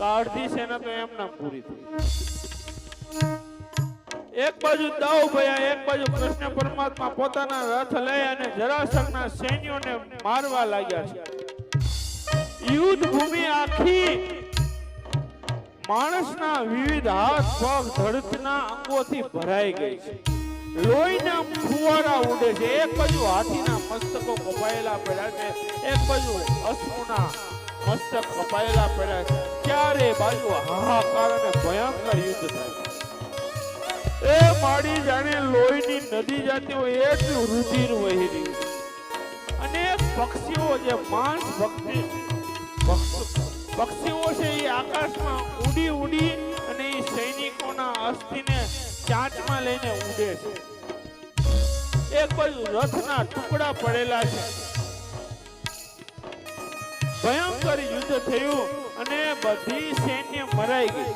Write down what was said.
અડધી સેના તો એમના પૂરી થઈ. એક બાજુ દાઉ ભયા, એક બાજુ કૃષ્ણ પરમાત્મા પોતાના રથ લઈ અને જરાસંઘના સૈન્યોને મારવા લાગ્યા છે. યુદ્ધ ભૂમિ આખી માણસના વિવિધ હાથ પગ ધડકના અંગોથી ભરાઈ ગઈ છે. લોહીના ફુવારા ઉડે છે. એક બાજુ હાથીના મસ્તકો કપાયેલા પડ્યા છે, એક બાજુ અશ્વના મસ્તક કપાયેલા પડ્યા છે. ચારે બાજુ હાહાકાર અને ભયંકર યુદ્ધ થાય. એ માડી જાણે લોહીની નદી જાતી હોય એટલું રુધિર વહી રહ્યું. અનેક પક્ષીઓ જે માંસ પક્ષીઓ છે એ આકાશમાં ઉડી ઉડી અને એ સૈનિકોના અસ્થિને ચાંચમાં લઈને ઉડે છે. એક બાજુ રથના ટુકડા પડેલા છે. ભયંકર યુદ્ધ થયું અને બધી સૈન્ય મરાઈ ગઈ.